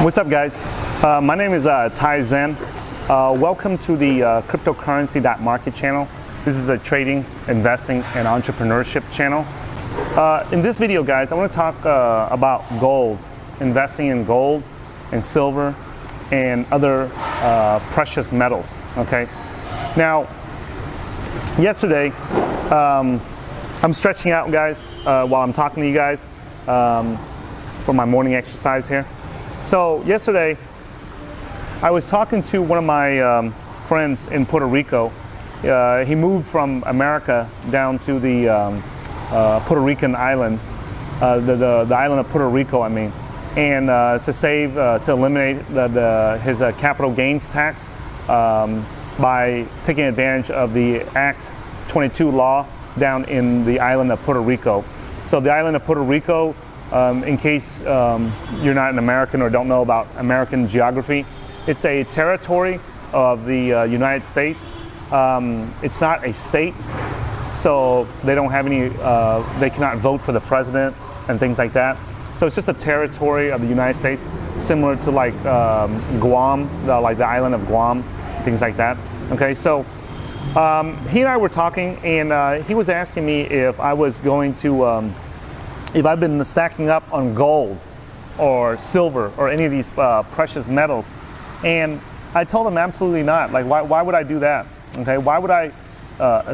What's up, guys? My name is TaiZen. Welcome to the cryptocurrency.market channel. This is a trading, investing, and entrepreneurship channel. In this video, guys, I want to talk about gold, investing in gold and silver and other precious metals. Okay. Now, yesterday, I'm stretching out, guys, while I'm talking to you guys for my morning exercise here. So yesterday, I was talking to one of my friends in Puerto Rico. He moved from America down to the Puerto Rican island, the island of Puerto Rico, I mean, and to eliminate his capital gains tax by taking advantage of the Act 22 law down in the island of Puerto Rico. So the island of Puerto Rico, in case you're not an American or don't know about American geography, it's a territory of the United States. It's not a state, so they don't have any, they cannot vote for the president and things like that. So it's just a territory of the United States, similar to like Guam, like the island of Guam, things like that. Okay, so he and I were talking, and he was asking me if I was going to, if I've been stacking up on gold or silver or any of these precious metals. And I told him absolutely not. Like, why would I do that? Okay, why would I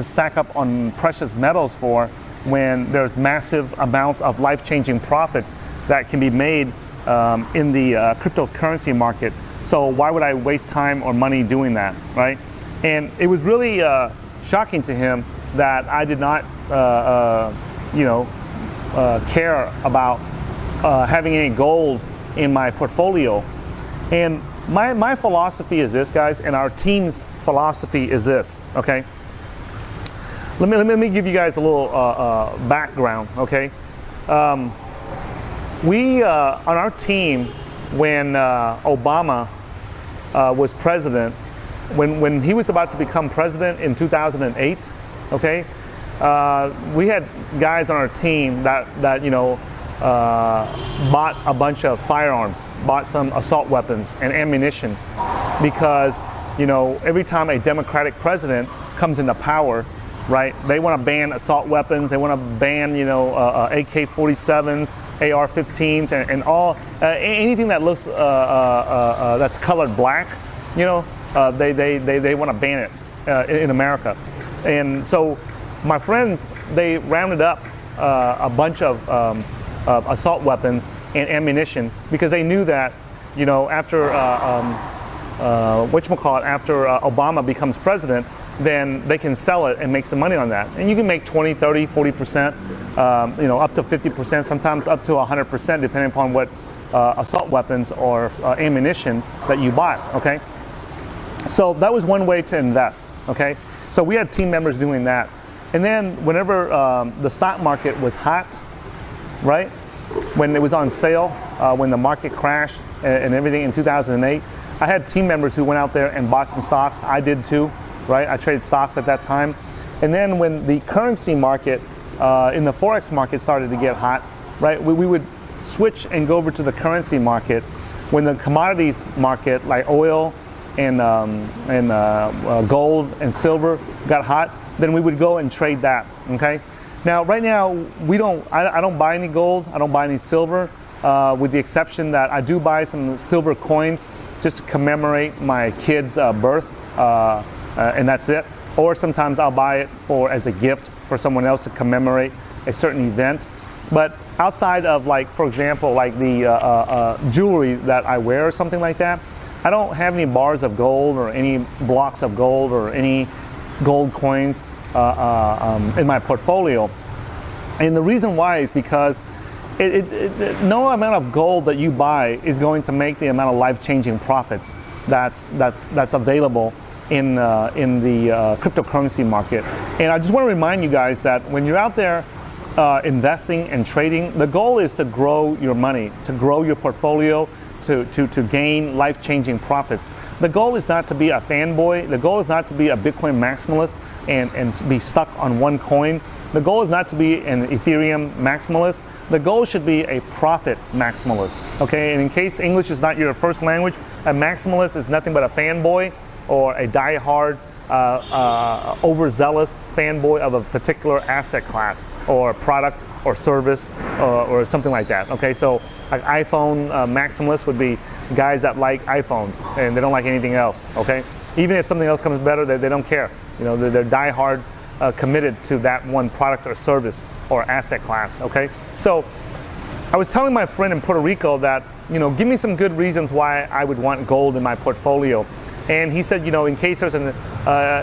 stack up on precious metals for when there's massive amounts of life-changing profits that can be made in the cryptocurrency market? So why would I waste time or money doing that, right? And it was really shocking to him that I did not, care about having any gold in my portfolio. And my philosophy is this, guys, and our team's philosophy is this, okay? Let me give you guys a little background, okay? We, on our team, when Obama was president, when he was about to become president in 2008, okay? We had guys on our team that bought a bunch of firearms, bought some assault weapons and ammunition, because every time a Democratic president comes into power, right, they want to ban assault weapons, they want to ban AK-47s, AR-15s, and all anything that looks that's colored black, they want to ban it in America. And so my friends, they rounded up a bunch of assault weapons and ammunition, because they knew that, after after Obama becomes president, then they can sell it and make some money on that. And you can make 20, 30, 40%, up to 50%, sometimes up to 100%, depending upon what assault weapons or ammunition that you bought, okay? So that was one way to invest, okay? So we had team members doing that. And then whenever the stock market was hot, right, when it was on sale, when the market crashed and everything in 2008, I had team members who went out there and bought some stocks. I did too, right? I traded stocks at that time. And then when the currency market in the Forex market started to get hot, right, we would switch and go over to the currency market. When the commodities market, like oil and gold and silver, got hot, then we would go and trade that, okay? Now, right now, I don't buy any gold, I don't buy any silver, with the exception that I do buy some silver coins just to commemorate my kid's birth, and that's it. Or sometimes I'll buy it as a gift for someone else to commemorate a certain event. But outside of, like, for example, like the jewelry that I wear or something like that, I don't have any bars of gold or any blocks of gold or any gold coins in my portfolio. And the reason why is because no amount of gold that you buy is going to make the amount of life-changing profits that's available in the cryptocurrency market. And I just want to remind you guys that when you're out there investing and trading, the goal is to grow your money, to grow your portfolio, to gain life-changing profits. The goal is not to be a fanboy. The goal is not to be a Bitcoin maximalist and be stuck on one coin. The goal is not to be an Ethereum maximalist. the goal should be a profit maximalist, okay? And in case English is not your first language, a maximalist is nothing but a fanboy or a die-hard, overzealous fanboy of a particular asset class or product or service or something like that, okay? So like iPhone maximalists would be guys that like iPhones and they don't like anything else, okay? Even if something else comes better, they don't care. You know, they're die-hard committed to that one product or service or asset class, okay? So I was telling my friend in Puerto Rico that, you know, give me some good reasons why I would want gold in my portfolio. And he said, you know, in case there's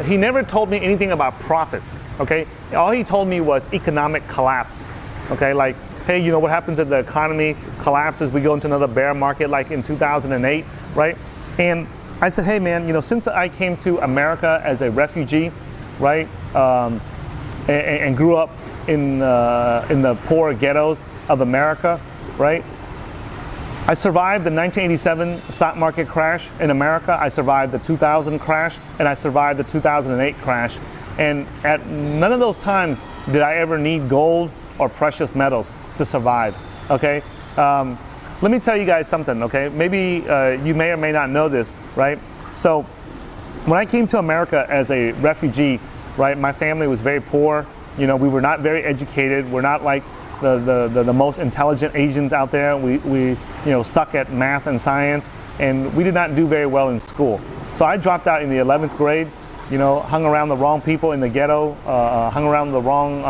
he never told me anything about profits, okay? All he told me was economic collapse, okay? Like, hey, you know, what happens if the economy collapses, we go into another bear market like in 2008, right? And I said, hey man, you know, since I came to America as a refugee, right, and grew up in the poor ghettos of America, right? I survived the 1987 stock market crash in America. I survived the 2000 crash, and I survived the 2008 crash. And at none of those times did I ever need gold or precious metals to survive, okay? Let me tell you guys something, okay? Maybe you may or may not know this, right? So when I came to America as a refugee, right, my family was very poor. You know, we were not very educated. We're not like the most intelligent Asians out there. We you know, suck at math and science, and we did not do very well in school. So I dropped out in the 11th grade, you know, hung around the wrong people in the ghetto, hung around the wrong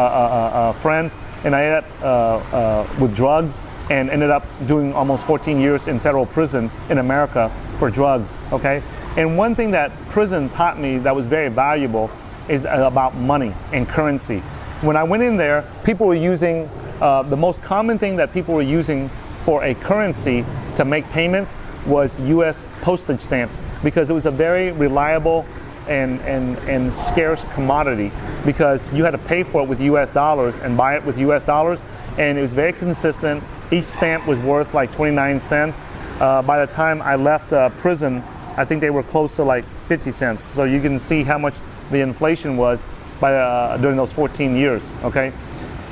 friends, and I ended up with drugs and ended up doing almost 14 years in federal prison in America for drugs, okay? And one thing that prison taught me that was very valuable is about money and currency. When I went in there, people were using, the most common thing that people were using for a currency to make payments was US postage stamps, because it was a very reliable and scarce commodity, because you had to pay for it with US dollars and buy it with US dollars, and it was very consistent. Each stamp was worth like 29 cents. By the time I left prison, I think they were close to like 50 cents. So you can see how much the inflation was during those 14 years, okay?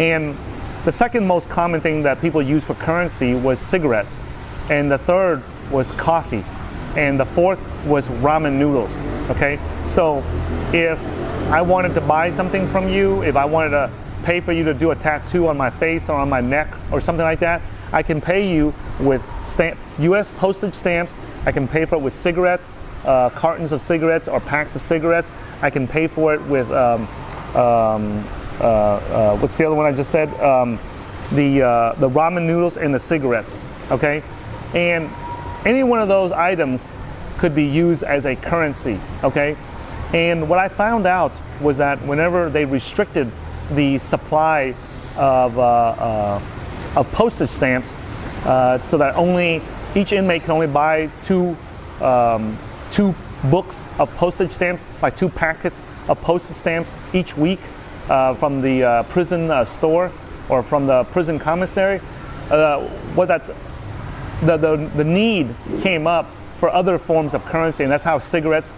And the second most common thing that people used for currency was cigarettes. And the third was coffee. And the fourth was ramen noodles, okay? So if I wanted to buy something from you, if I wanted to pay for you to do a tattoo on my face or on my neck or something like that, I can pay you with US postage stamps. I can pay for it with cigarettes, cartons of cigarettes or packs of cigarettes. I can pay for it with, what's the other one I just said? The ramen noodles and the cigarettes, okay? And any one of those items could be used as a currency, okay? And what I found out was that whenever they restricted the supply of postage stamps, so that only each inmate can only buy two books of postage stamps, like 2 packets of postage stamps each week from the prison store or from the prison commissary. The need came up for other forms of currency, and that's how cigarettes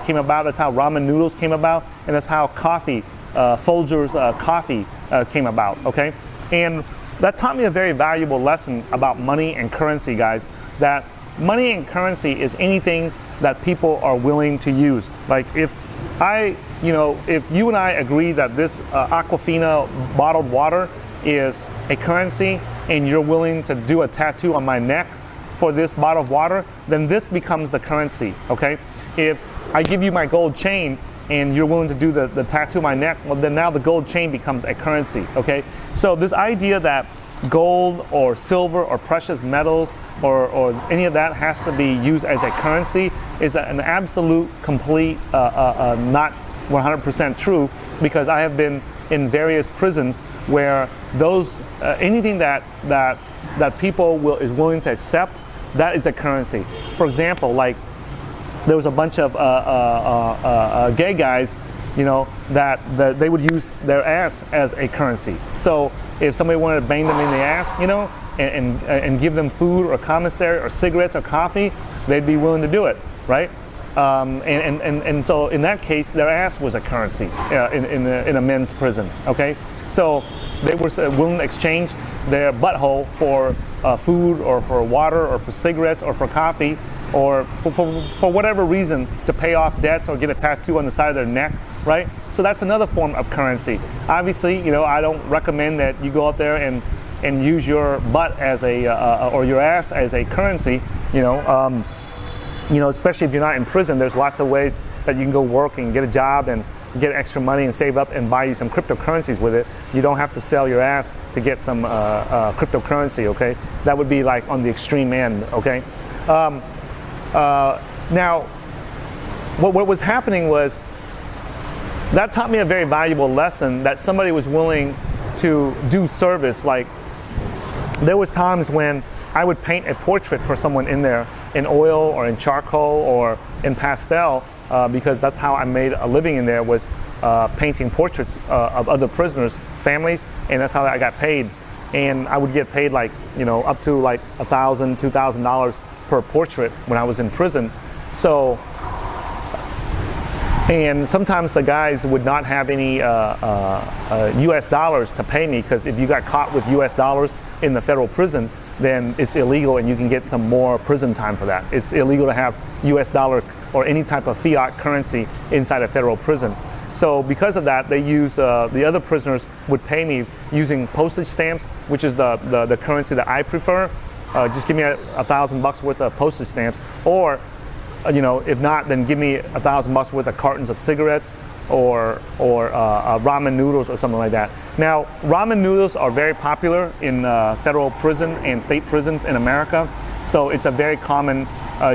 came about, that's how ramen noodles came about, and that's how coffee, Folgers coffee came about, okay? And that taught me a very valuable lesson about money and currency, guys, that money and currency is anything that people are willing to use. Like if you and I agree that this Aquafina bottled water is a currency and you're willing to do a tattoo on my neck for this bottle of water, then this becomes the currency, okay? If I give you my gold chain and you're willing to do the tattoo on my neck, well then now the gold chain becomes a currency, okay? So this idea that gold or silver or precious metals or any of that has to be used as a currency is an absolute, complete, not 100% true, because I have been in various prisons where those anything that people is willing to accept, that is a currency. For example, like there was a bunch of gay guys, you know, that they would use their ass as a currency. So if somebody wanted to bang them in the ass, you know, and give them food or commissary or cigarettes or coffee, they'd be willing to do it, right? And so in that case, their ass was a currency in a men's prison, okay? So they were willing to exchange their butthole for food or for water or for cigarettes or for coffee or for whatever reason to pay off debts or get a tattoo on the side of their neck, right? So that's another form of currency. Obviously, you know, I don't recommend that you go out there and use your butt as or your ass as a currency, you know, especially if you're not in prison. There's lots of ways that you can go work and get a job and get extra money and save up and buy you some cryptocurrencies with it. You don't have to sell your ass to get some cryptocurrency, okay? That would be like on the extreme end, okay? Now, what was happening was that taught me a very valuable lesson, that somebody was willing to do service. Like, there was times when I would paint a portrait for someone in there in oil or in charcoal or in pastel, because that's how I made a living in there, was painting portraits of other prisoners' families, and that's how I got paid. And I would get paid, like, you know, up to like $1,000, $2,000 per portrait when I was in prison. So, and sometimes the guys would not have any US dollars to pay me, because if you got caught with US dollars in the federal prison, then it's illegal and you can get some more prison time for that. It's illegal to have US dollar or any type of fiat currency inside a federal prison. So because of that, they use, the other prisoners would pay me using postage stamps, which is the currency that I prefer. Just give me $1,000 worth of postage stamps, or you know, if not, then give me $1,000 worth of cartons of cigarettes or ramen noodles or something like that. Now, ramen noodles are very popular in federal prison and state prisons in America, so it's a very common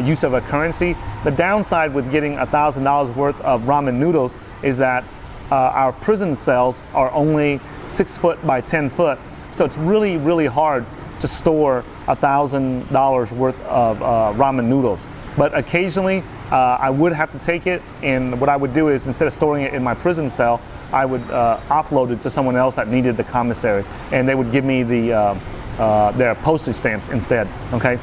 use of a currency. The downside with getting $1,000 worth of ramen noodles is that our prison cells are only 6 foot by 10 foot, so it's really, really hard to store $1,000 worth of ramen noodles. But occasionally I would have to take it, and what I would do is, instead of storing it in my prison cell, I would offload it to someone else that needed the commissary, and they would give me their postage stamps instead, okay?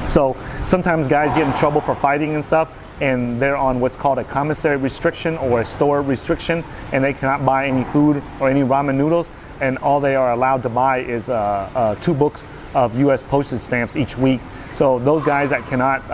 So sometimes guys get in trouble for fighting and stuff, and they're on what's called a commissary restriction or a store restriction, and they cannot buy any food or any ramen noodles, and all they are allowed to buy is 2 books of US postage stamps each week. So those guys that cannot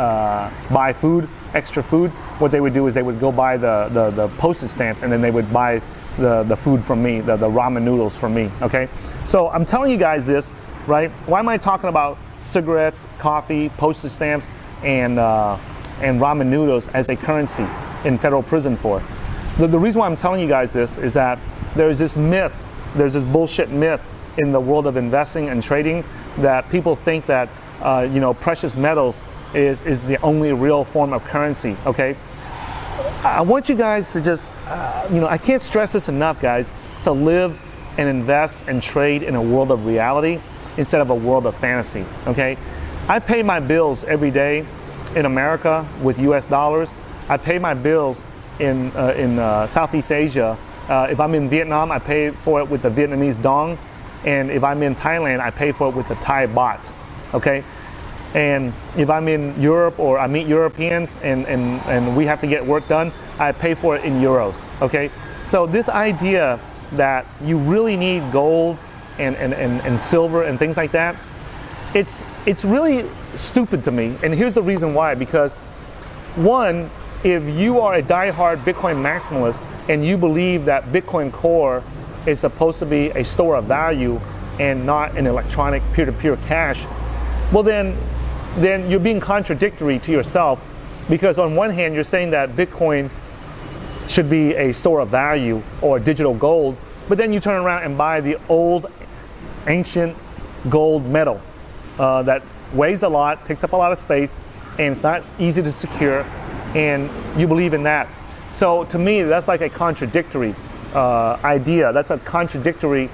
buy food, extra food, what they would do is they would go buy the postage stamps, and then they would buy the food from me, the ramen noodles from me, okay? So I'm telling you guys this, right? Why am I talking about cigarettes, coffee, postage stamps, and ramen noodles as a currency in federal prison for? The reason why I'm telling you guys this is that there's this myth, there's this bullshit myth in the world of investing and trading, that people think that you know, precious metals is the only real form of currency, okay? I want you guys to just, you know, I can't stress this enough, guys, to live and invest and trade in a world of reality instead of a world of fantasy, okay? I pay my bills every day in America with US dollars. I pay my bills in Southeast Asia. If I'm in Vietnam, I pay for it with the Vietnamese dong. And if I'm in Thailand, I pay for it with the Thai baht, okay? And if I'm in Europe or I meet Europeans and we have to get work done, I pay for it in euros, okay? So this idea that you really need gold and silver and things like that, it's really stupid to me. And here's the reason why. Because one, if you are a diehard Bitcoin maximalist and you believe that Bitcoin Core is supposed to be a store of value and not an electronic peer-to-peer cash, well then you're being contradictory to yourself, because on one hand you're saying that Bitcoin should be a store of value or digital gold, but then you turn around and buy the old ancient gold metal that weighs a lot, takes up a lot of space, and it's not easy to secure, and you believe in that. So to me, that's like a contradictory idea. That's a contradictory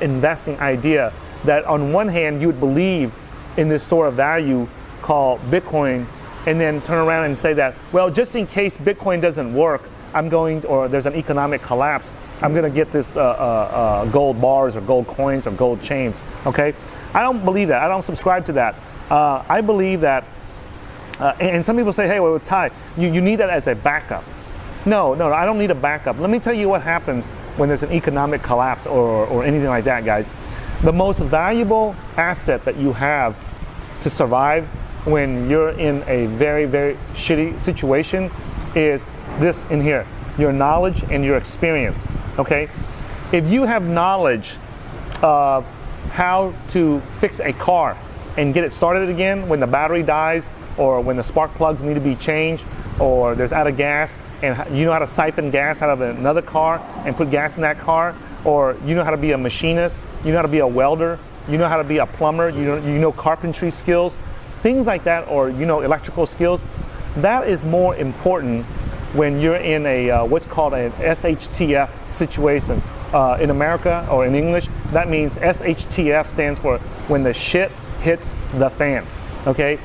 investing idea, that on one hand you would believe in this store of value called Bitcoin, and then turn around and say that, well, just in case Bitcoin doesn't work, or there's an economic collapse, I'm going to get this gold bars or gold coins or gold chains, okay? I don't believe that. I don't subscribe to that. I believe that, and some people say, hey, well, Ty, you need that as a backup. No, I don't need a backup. Let me tell you what happens when there's an economic collapse or anything like that, guys. The most valuable asset that you have to survive when you're in a very, very shitty situation is this in here, your knowledge and your experience, okay? If you have knowledge of how to fix a car and get it started again when the battery dies, or when the spark plugs need to be changed, or there's out of gas, and you know how to siphon gas out of another car and put gas in that car, or you know how to be a machinist, you know how to be a welder, you know how to be a plumber, you know carpentry skills, things like that, or you know electrical skills, that is more important when you're in a what's called an SHTF situation. In America, or in English, that means SHTF stands for when the shit hits the fan, okay?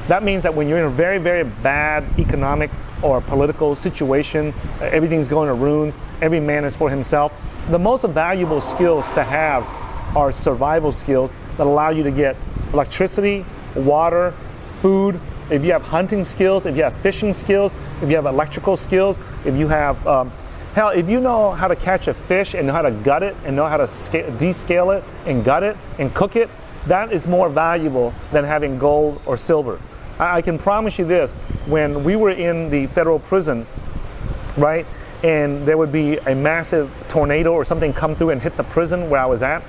That means that when you're in a very, very bad economic or political situation, everything's going to ruins, every man is for himself, the most valuable skills to have are survival skills that allow you to get electricity, water, food. If you have hunting skills, if you have fishing skills, if you have electrical skills, if you have, hell, if you know how to catch a fish and know how to gut it and know how to descale it and gut it and cook it, that is more valuable than having gold or silver. I can promise you this, when we were in the federal prison, right, and there would be a massive tornado or something come through and hit the prison where I was at,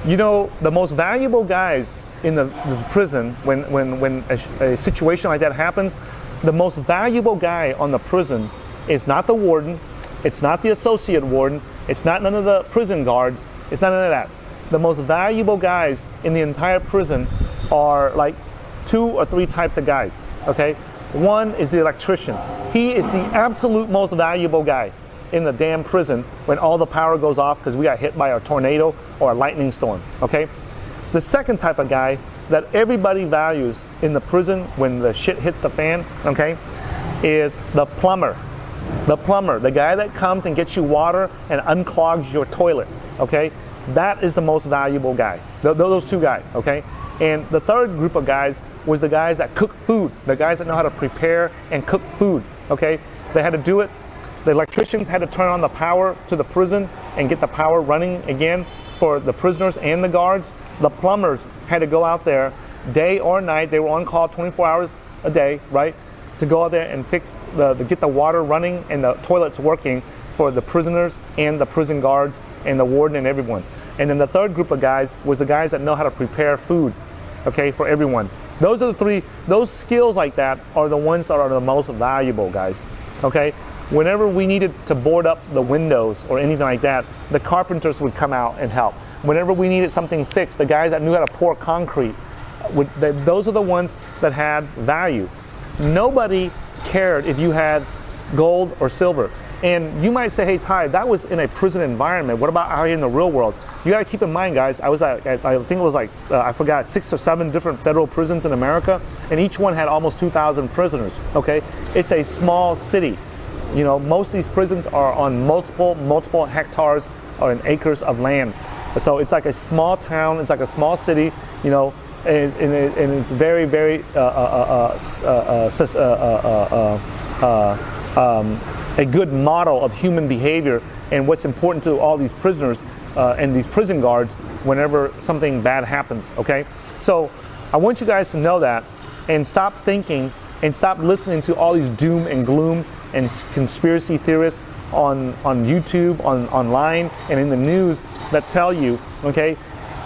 you know, the most valuable guys in the prison, when a situation like that happens, the most valuable guy on the prison is not the warden, it's not the associate warden, it's not none of the prison guards, it's not none of that. The most valuable guys in the entire prison are like 2 or 3 types of guys, okay? One is the electrician. He is the absolute most valuable guy in the damn prison when all the power goes off because we got hit by a tornado or a lightning storm, okay? The second type of guy that everybody values in the prison when the shit hits the fan, okay, is the plumber. The plumber, the guy that comes and gets you water and unclogs your toilet, okay? That is the most valuable guy, those 2 guys, okay? And the third group of guys was the guys that cook food, the guys that know how to prepare and cook food, okay? They had to do it. The electricians had to turn on the power to the prison and get the power running again for the prisoners and the guards. The plumbers had to go out there day or night. They were on call 24 hours a day, right? To go out there and fix get the water running and the toilets working for the prisoners and the prison guards and the warden and everyone. And then the third group of guys was the guys that know how to prepare food, okay, for everyone. Those are the 3, those skills like that are the ones that are the most valuable, guys, okay? Whenever we needed to board up the windows or anything like that, the carpenters would come out and help. Whenever we needed something fixed, the guys that knew how to pour concrete, those are the ones that had value. Nobody cared if you had gold or silver. And you might say, hey, Ty, that was in a prison environment. What about out here in the real world? You got to keep in mind, guys, I was at, I think it was like, I forgot, 6 or 7 different federal prisons in America, and each one had almost 2,000 prisoners, okay? It's a small city. You know, most of these prisons are on multiple hectares or acres of land. So it's like a small town, it's like a small city, you know, and it's very, very a good model of human behavior and what's important to all these prisoners and these prison guards whenever something bad happens, okay? So I want you guys to know that and stop thinking and stop listening to all these doom and gloom and conspiracy theorists on YouTube, online, and in the news that tell you, okay?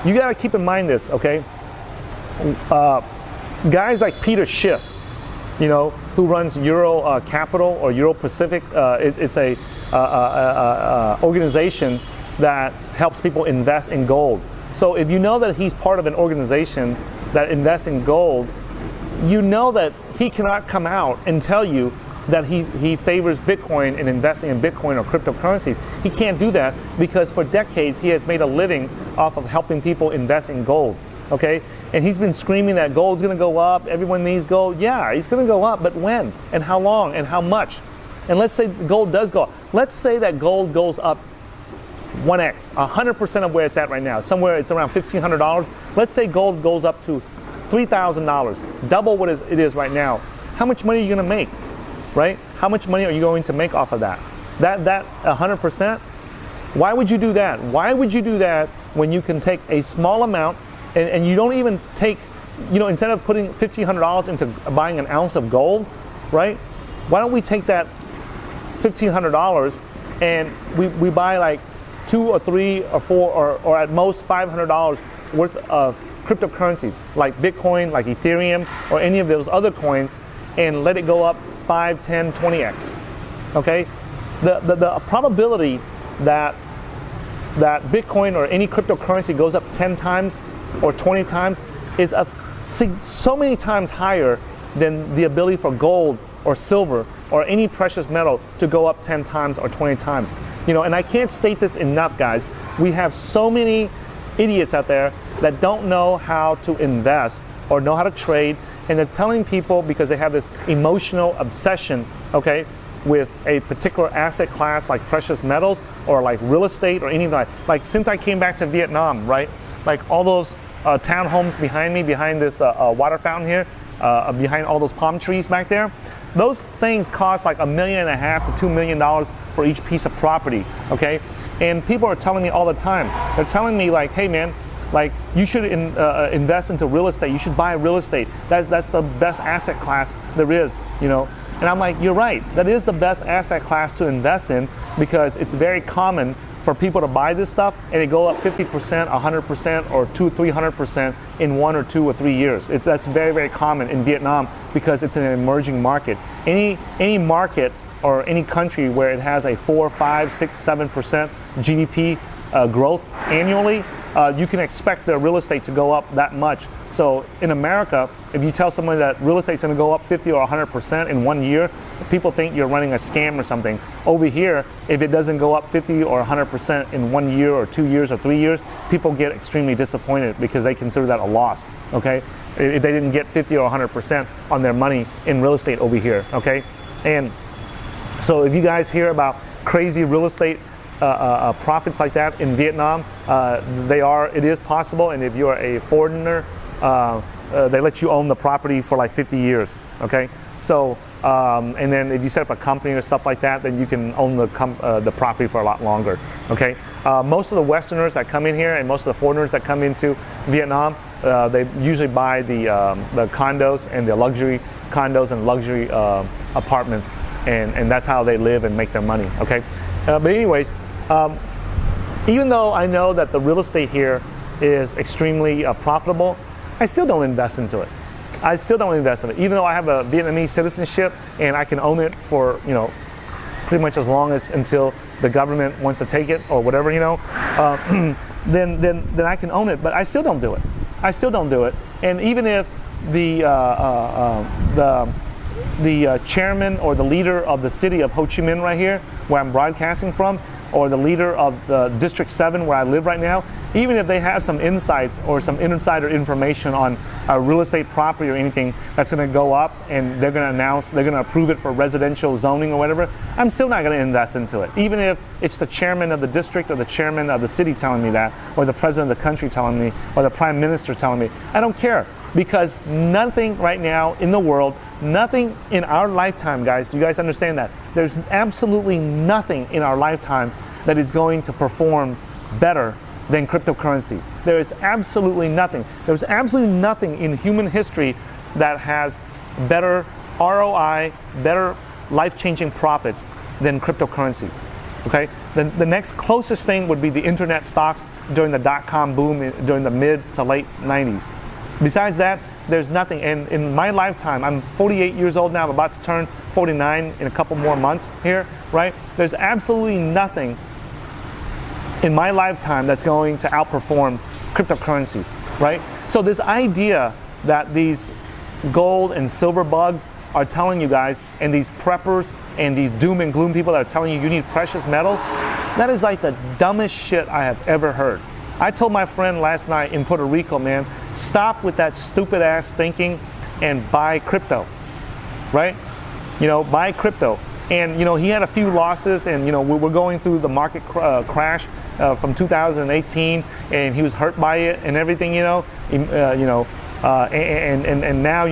You gotta keep in mind this, okay? Guys like Peter Schiff, you know, who runs Euro Capital or Euro Pacific. It's a organization that helps people invest in gold. So if you know that he's part of an organization that invests in gold, you know that he cannot come out and tell you that he favors Bitcoin and investing in Bitcoin or cryptocurrencies. He can't do that because for decades he has made a living off of helping people invest in gold, okay? And he's been screaming that gold's gonna go up, everyone needs gold. Yeah, it's gonna go up, but when? And how long? And how much? And let's say gold does go up. Let's say that gold goes up 1x, 100% of where it's at right now. Somewhere it's around $1,500. Let's say gold goes up to $3,000, double what it is right now. How much money are you gonna make, right? How much money are you going to make off of that? That 100%? Why would you do that? Why would you do that when you can take a small amount and you don't even take, instead of putting $1,500 into buying an ounce of gold, right? Why don't we take that $1,500 and we buy like 2 or 3 or 4 or at most $500 worth of cryptocurrencies like Bitcoin, like Ethereum, or any of those other coins, and let it go up 5, 10, 20x. Okay? The probability that Bitcoin or any cryptocurrency goes up 10 times or 20 times is so many times higher than the ability for gold or silver or any precious metal to go up 10 times or 20 times. And I can't state this enough, guys. We have so many idiots out there that don't know how to invest or know how to trade, and they're telling people because they have this emotional obsession, okay, with a particular asset class like precious metals or like real estate or anything like since I came back to Vietnam, right? Like all those townhomes behind me, behind this water fountain here, behind all those palm trees back there, those things cost like $1.5 million to $2 million for each piece of property, okay? And people are telling me all the time, they're telling me like, hey man, like you should invest into real estate, you should buy real estate, that's the best asset class there is, And I'm like, you're right, that is the best asset class to invest in because it's very common for people to buy this stuff and it go up 50%, 100%, or 200-300% in 1 or 2 or 3 years. That's very, very common in Vietnam because it's an emerging market. Any market or any country where it has a 4, 5, 6, 7% GDP growth annually, you can expect the real estate to go up that much. So in America, if you tell someone that real estate's going to go up 50 or 100% in 1 year, people think you're running a scam or something. Over here, if it doesn't go up 50 or 100% in 1 year or 2 years or 3 years, people get extremely disappointed because they consider that a loss, okay? If they didn't get 50 or 100% on their money in real estate over here, okay? And so if you guys hear about crazy real estate profits like that in Vietnam, it is possible, and if you're a foreigner, they let you own the property for like 50 years, okay? So, and then if you set up a company or stuff like that, then you can own the property for a lot longer, okay? Most of the Westerners that come in here and most of the foreigners that come into Vietnam, they usually buy the condos and the luxury condos and luxury apartments, and that's how they live and make their money, okay? But anyways, even though I know that the real estate here is extremely profitable, I still don't invest into it. I still don't invest in it, even though I have a Vietnamese citizenship and I can own it for, pretty much as long as until the government wants to take it or whatever, then I can own it. But I still don't do it. I still don't do it. And even if the chairman or the leader of the city of Ho Chi Minh right here, where I'm broadcasting from, or the leader of the District 7 where I live right now, even if they have some insights or some insider information on a real estate property or anything that's going to go up and they're going to approve it for residential zoning or whatever, I'm still not going to invest into it. Even if it's the chairman of the district or the chairman of the city telling me that, or the president of the country telling me, or the prime minister telling me, I don't care. Because nothing right now in the world, nothing in our lifetime, guys, do you guys understand that? There's absolutely nothing in our lifetime that is going to perform better than cryptocurrencies. There is absolutely nothing. There's absolutely nothing in human history that has better ROI, better life-changing profits than cryptocurrencies. Okay? The next closest thing would be the internet stocks during the dot-com boom during the mid to late 90s. Besides that, there's nothing. And in my lifetime, I'm 48 years old now, I'm about to turn 49 in a couple more months here, right? There's absolutely nothing in my lifetime that's going to outperform cryptocurrencies, right? So this idea that these gold and silver bugs are telling you guys, and these preppers and these doom and gloom people that are telling you need precious metals, that is like the dumbest shit I have ever heard. I told my friend last night in Puerto Rico, man, stop with that stupid ass thinking and buy crypto, right? Buy crypto. And, he had a few losses, and, we're going through the market crash from 2018, and he was hurt by it and everything, and now,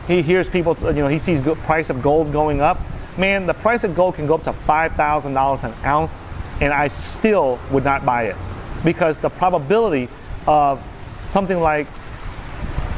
he hears people, he sees the price of gold going up. Man, the price of gold can go up to $5,000 an ounce, and I still would not buy it. because the probability of something like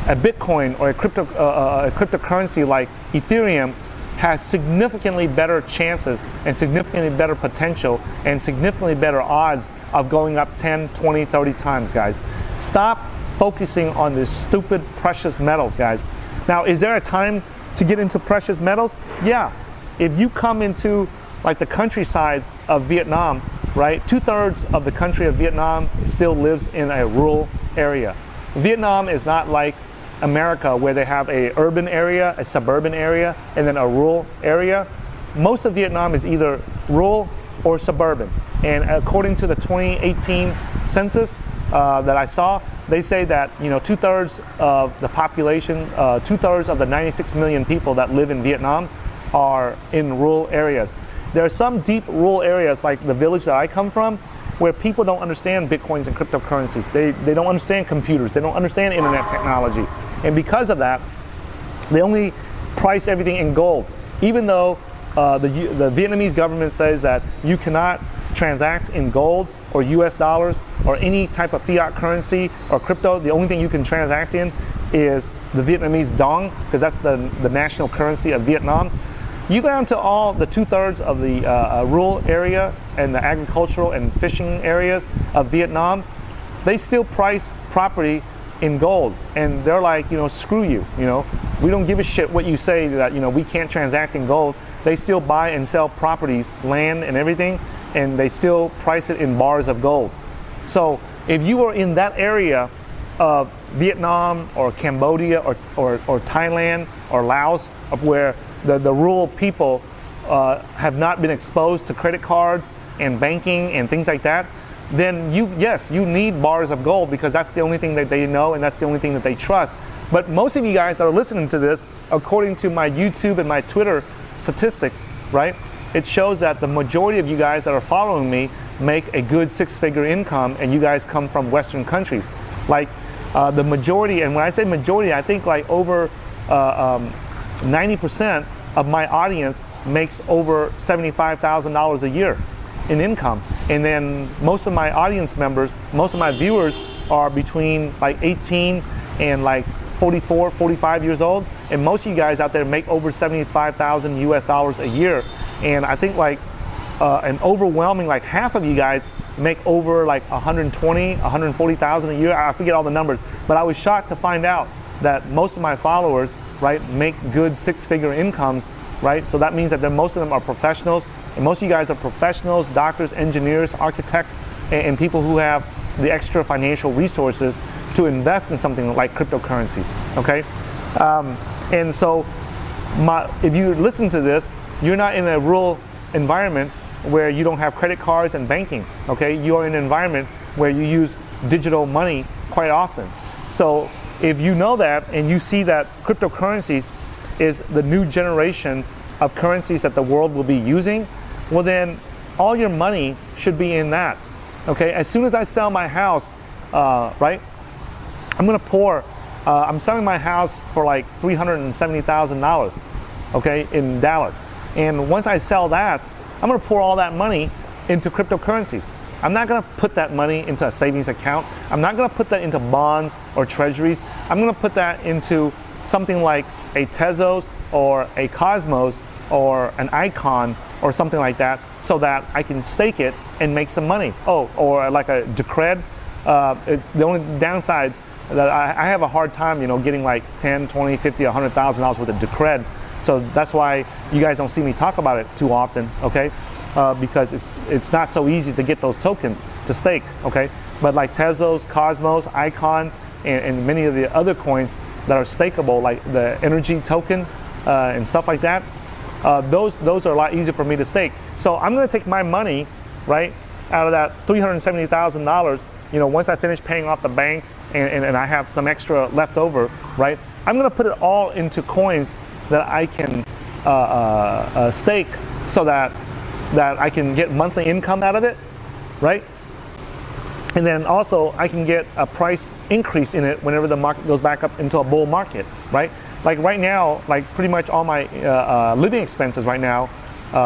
a Bitcoin or a cryptocurrency like Ethereum has significantly better chances and significantly better potential and significantly better odds of going up 10, 20, 30 times, guys. Stop focusing on these stupid precious metals, guys. Now, is there a time to get into precious metals? Yeah. If you come into like the countryside of Vietnam, right? 2/3 of the country of Vietnam still lives in a rural area. Vietnam is not like America where they have a urban area, a suburban area, and then a rural area. Most of Vietnam is either rural or suburban. And according to the 2018 census that I saw, they say that 2/3 of the population, 2/3 of the 96 million people that live in Vietnam are in rural areas. There are some deep rural areas like the village that I come from where people don't understand Bitcoins and cryptocurrencies. They don't understand computers. They don't understand internet technology. And because of that, they only price everything in gold. Even though the Vietnamese government says that you cannot transact in gold or US dollars or any type of fiat currency or crypto, the only thing you can transact in is the Vietnamese dong, because that's the national currency of Vietnam. You go down to all the 2/3 of the rural area and the agricultural and fishing areas of Vietnam, they still price property in gold, and they're like, screw you, we don't give a shit what you say that we can't transact in gold. They still buy and sell properties, land and everything, and they still price it in bars of gold. So if you are in that area of Vietnam or Cambodia or Thailand or Laos, where the rural people have not been exposed to credit cards and banking and things like that, then you need bars of gold, because that's the only thing that they know and that's the only thing that they trust. But most of you guys that are listening to this, according to my YouTube and my Twitter statistics, right, it shows that the majority of you guys that are following me make a good six-figure income, and you guys come from Western countries. Like the majority, and when I say majority, I think like over 90% of my audience makes over $75,000 a year in income. And then most of my audience members, most of my viewers are between like 18 and like 44, 45 years old. And most of you guys out there make over 75,000 US dollars a year. And I think like an overwhelming, like half of you guys make over like 120, 140,000 a year. I forget all the numbers, but I was shocked to find out that most of my followers, right, make good six-figure incomes, right? So that means that most of them are professionals, and most of you guys are professionals, doctors, engineers, architects, and people who have the extra financial resources to invest in something like cryptocurrencies, okay? And so if you listen to this, you're not in a rural environment where you don't have credit cards and banking, okay? You're in an environment where you use digital money quite often. So if you know that and you see that cryptocurrencies is the new generation of currencies that the world will be using, well then all your money should be in that, okay? As soon as I sell my house, right, I'm selling my house for like $370,000, okay, in Dallas. And once I sell that, I'm gonna pour all that money into cryptocurrencies. I'm not gonna put that money into a savings account. I'm not gonna put that into bonds or treasuries. I'm gonna put that into something like a Tezos or a Cosmos or an Icon or something like that, so that I can stake it and make some money. Oh, or like a Decred. The only downside that I have a hard time, getting like 10, 20, 50, $100,000 worth of Decred. So that's why you guys don't see me talk about it too often, okay? Because it's not so easy to get those tokens to stake, okay? But like Tezos, Cosmos, Icon, and many of the other coins that are stakeable, like the energy token and stuff like that, those are a lot easier for me to stake. So I'm gonna take my money, right, out of that $370,000, once I finish paying off the banks and I have some extra left over, right, I'm gonna put it all into coins that I can stake, so that I can get monthly income out of it, right? And then also I can get a price increase in it whenever the market goes back up into a bull market, right? Like right now, like pretty much all my living expenses right now,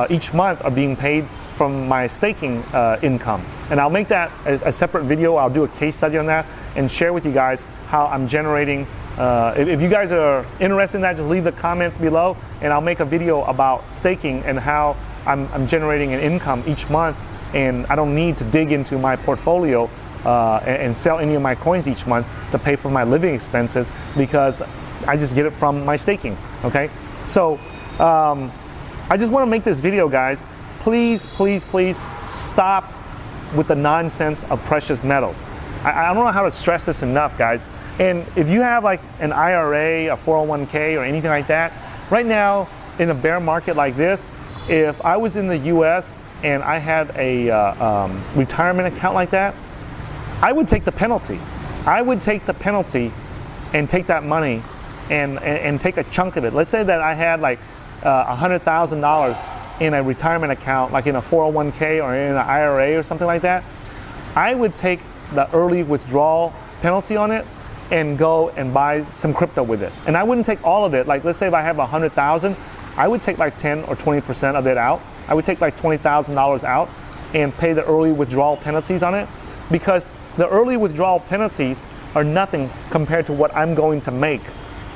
each month are being paid from my staking income. And I'll make that a separate video. I'll do a case study on that and share with you guys how I'm generating. If you guys are interested in that, just leave the comments below, and I'll make a video about staking and how I'm generating an income each month, and I don't need to dig into my portfolio and sell any of my coins each month to pay for my living expenses, because I just get it from my staking. Okay, so I just want to make this video, guys. Please, please, please stop with the nonsense of precious metals. I don't know how to stress this enough, guys. And if you have like an IRA, a 401k, or anything like that, right now in a bear market like this, if I was in the US and I had a retirement account like that, I would take the penalty. I would take the penalty and take that money and take a chunk of it. Let's say that I had like $100,000 in a retirement account, like in a 401k or in an IRA or something like that. I would take the early withdrawal penalty on it and go and buy some crypto with it. And I wouldn't take all of it. Like, let's say if I have 100,000, I would take like 10 or 20% of it out. I would take like $20,000 out and pay the early withdrawal penalties on it, because the early withdrawal penalties are nothing compared to what I'm going to make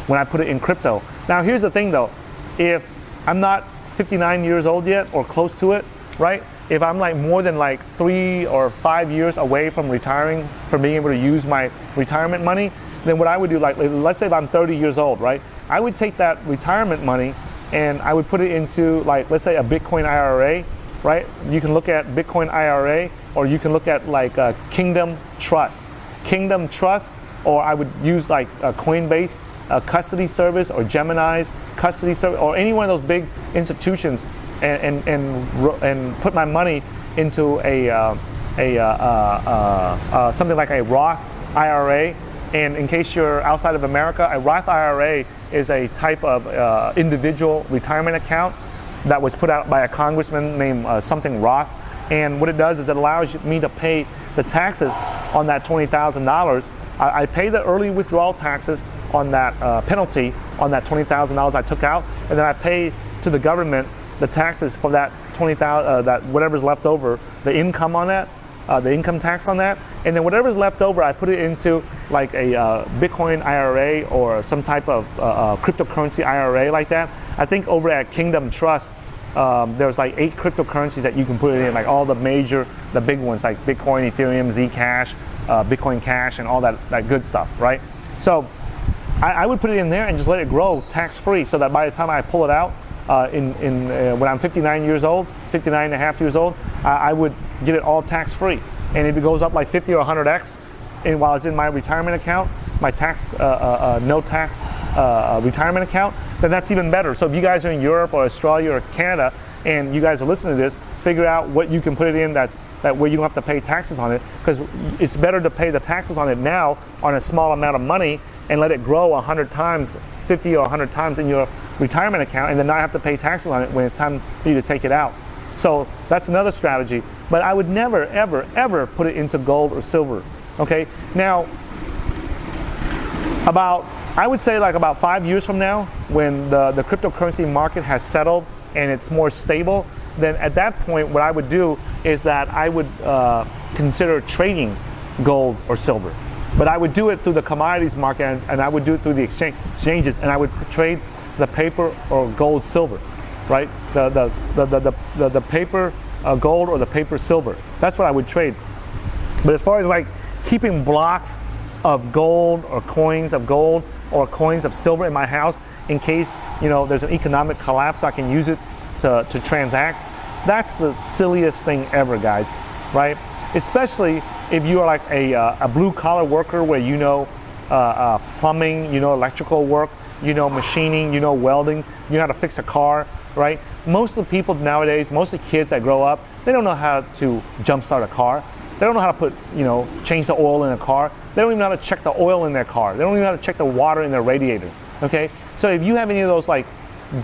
when I put it in crypto. Now, here's the thing though, if I'm not 59 years old yet or close to it, right? If I'm like more than like 3 or 5 years away from retiring, from being able to use my retirement money, then what I would do, like let's say if I'm 30 years old, right? I would take that retirement money and I would put it into, like, let's say a Bitcoin IRA, right? You can look at Bitcoin IRA, or you can look at like a Kingdom Trust. Kingdom Trust, or I would use like a Coinbase custody service, or Gemini's custody service, or any one of those big institutions, and put my money into something like a Roth IRA. And in case you're outside of America, a Roth IRA is a type of individual retirement account that was put out by a congressman named something Roth. And what it does is it allows me to pay the taxes on that $20,000. I pay the early withdrawal taxes on that penalty on that $20,000 I took out, and then I pay to the government the taxes for that $20,000, that whatever's left over, the income on that, the income tax on that, and then whatever's left over, I put it into like a Bitcoin IRA or some type of cryptocurrency IRA like that. I think over at Kingdom Trust, there's like 8 cryptocurrencies that you can put it in, like all the big ones like Bitcoin, Ethereum, Zcash, Bitcoin Cash, and all that good stuff, right? So I would put it in there and just let it grow tax-free, so that by the time I pull it out when I'm 59 years old, 59 and a half years old, I would get it all tax-free. And if it goes up like 50 or 100x, and while it's in my retirement account, my tax, no tax retirement account, then that's even better. So if you guys are in Europe or Australia or Canada, and you guys are listening to this, figure out what you can put it in that way you don't have to pay taxes on it, because it's better to pay the taxes on it now on a small amount of money and let it grow 100 times, 50 or 100 times in your retirement account, and then not have to pay taxes on it when it's time for you to take it out. So that's another strategy. But I would never, ever, ever put it into gold or silver. Okay? Now, I would say like about 5 years from now, when the cryptocurrency market has settled and it's more stable, then at that point what I would do is that I would consider trading gold or silver. But I would do it through the commodities market, and I would do it through the exchanges, and I would trade the paper or gold silver, right? The paper gold or the paper silver. That's what I would trade. But as far as like keeping blocks of gold or coins of gold or coins of silver in my house in case there's an economic collapse, I can use it to transact, that's the silliest thing ever, guys, right? Especially if you are like a blue collar worker where plumbing, electrical work, machining, welding, you know how to fix a car, right? Most of the people nowadays, most of the kids that grow up, they don't know how to jumpstart a car. They don't know how to put, change the oil in a car. They don't even know how to check the oil in their car. They don't even know how to check the water in their radiator, okay? So if you have any of those like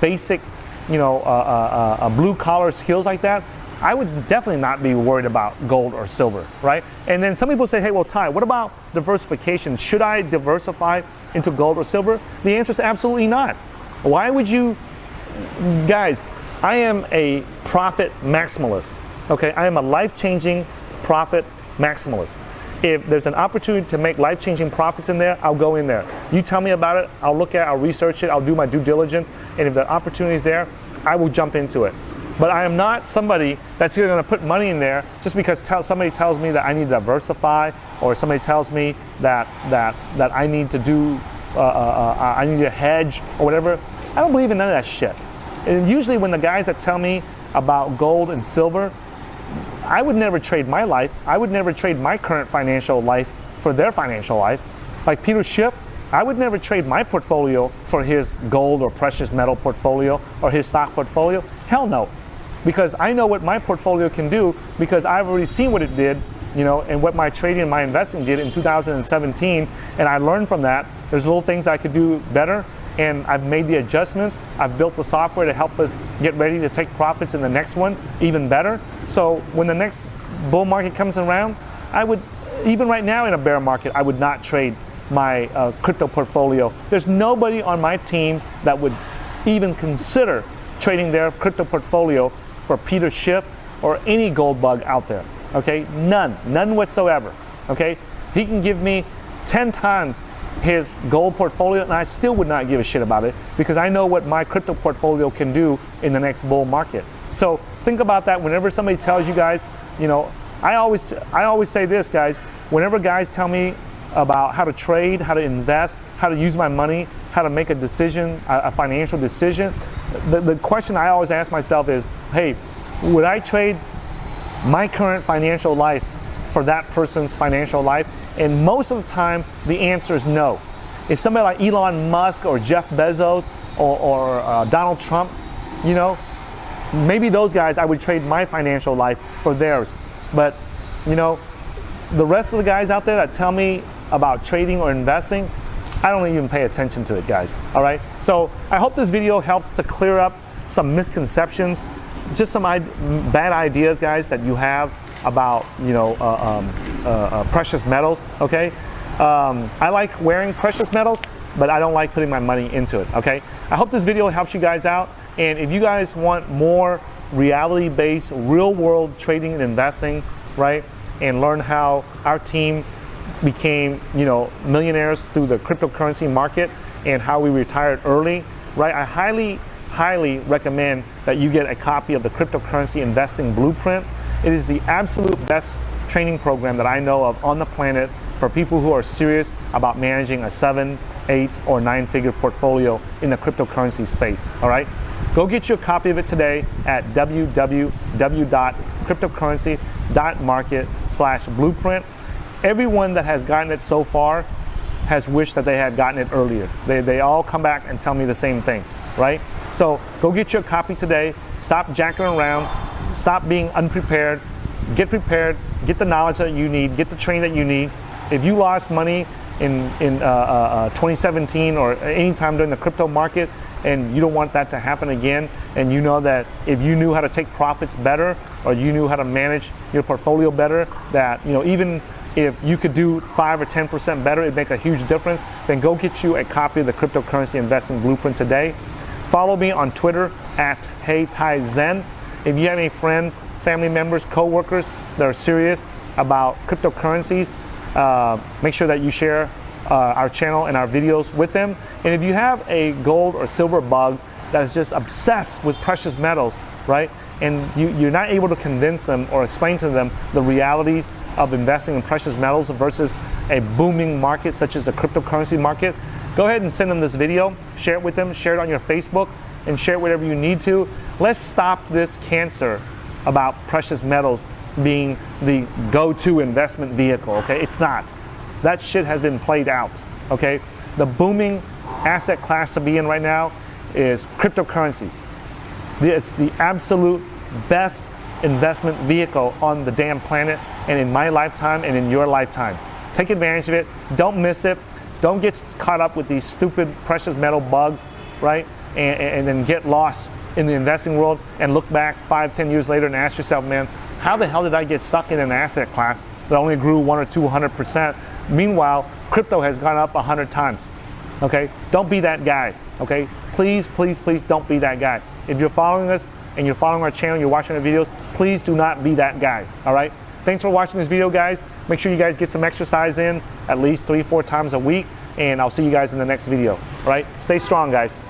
basic, blue collar skills like that, I would definitely not be worried about gold or silver, right? And then some people say, hey, well, Ty, what about diversification? Should I diversify into gold or silver? The answer is absolutely not. Why would you? Guys, I am a profit maximalist, okay? I am a life-changing profit maximalist. If there's an opportunity to make life-changing profits in there, I'll go in there. You tell me about it, I'll look at it, I'll research it, I'll do my due diligence, and if the opportunity is there, I will jump into it. But I am not somebody that's going to put money in there just because somebody tells me that I need to diversify, or somebody tells me that I need to do, I need to hedge or whatever. I don't believe in none of that shit. And usually when the guys that tell me about gold and silver, I would never trade my life. I would never trade my current financial life for their financial life. Like Peter Schiff, I would never trade my portfolio for his gold or precious metal portfolio or his stock portfolio. Hell no. Because I know what my portfolio can do, because I've already seen what it did, you know, and what my trading and my investing did in 2017, and I learned from that. There's little things I could do better, and I've made the adjustments. I've built the software to help us get ready to take profits in the next one even better. So when the next bull market comes around, I would, even right now in a bear market, I would not trade my crypto portfolio. There's nobody on my team that would even consider trading their crypto portfolio for Peter Schiff or any gold bug out there. Okay, none whatsoever. Okay, he can give me 10 times his gold portfolio and I still would not give a shit about it, because I know what my crypto portfolio can do in the next bull market. So think about that whenever somebody tells you guys, you know, I always say this, guys, whenever guys tell me about how to trade, how to invest, how to use my money, how to make a decision, a financial decision, the question I always ask myself is, hey, would I trade my current financial life for that person's financial life? And most of the time, the answer is no. If somebody like Elon Musk or Jeff Bezos or Donald Trump, you know, maybe those guys I would trade my financial life for theirs. But, you know, the rest of the guys out there that tell me about trading or investing, I don't even pay attention to it, guys. All right. So I hope this video helps to clear up some misconceptions, just some bad ideas, guys, that you have about, you know, precious metals. Okay. I like wearing precious metals, but I don't like putting my money into it. Okay. I hope this video helps you guys out. And if you guys want more reality-based, real-world trading and investing, right, and learn how our team became, you know, millionaires through the cryptocurrency market and how we retired early, right? I highly recommend that you get a copy of the Cryptocurrency Investing Blueprint. It is the absolute best training program that I know of on the planet for people who are serious about managing a 7, 8, or 9-figure portfolio in the cryptocurrency space, all right? Go get you a copy of it today at www.cryptocurrency.market/blueprint. Everyone that has gotten it so far has wished that they had gotten it earlier. They all come back and tell me the same thing, right? So go get your copy today. Stop jacking around. Stop being unprepared. Get prepared. Get the knowledge that you need. Get the training that you need. If you lost money in 2017 or any time during the crypto market, and you don't want that to happen again, and you know that if you knew how to take profits better, or you knew how to manage your portfolio better, that, you know, even if you could do 5 or 10% better, it'd make a huge difference, then go get you a copy of the Cryptocurrency Investing Blueprint today. Follow me on Twitter at TaiZen. If you have any friends, family members, co-workers that are serious about cryptocurrencies, make sure that you share our channel and our videos with them. And if you have a gold or silver bug that is just obsessed with precious metals, right, and you're not able to convince them or explain to them the realities of investing in precious metals versus a booming market such as the cryptocurrency market, go ahead and send them this video, share it with them, share it on your Facebook, and share it whatever you need to. Let's stop this cancer about precious metals being the go-to investment vehicle, okay? It's not. That shit has been played out, okay? The booming asset class to be in right now is cryptocurrencies. It's the absolute best investment vehicle on the damn planet, and in my lifetime and in your lifetime. Take advantage of it. Don't miss it. Don't get caught up with these stupid precious metal bugs, right? And then get lost in the investing world and look back 5, 10 years later and ask yourself, man, how the hell did I get stuck in an asset class that only grew 1 or 200%? Meanwhile, crypto has gone up 100 times, okay? Don't be that guy, okay? Please, please, please don't be that guy. If you're following us and you're following our channel, you're watching our videos, please do not be that guy, all right? Thanks for watching this video, guys. Make sure you guys get some exercise in at least 3-4 times a week, and I'll see you guys in the next video. All right, stay strong, guys.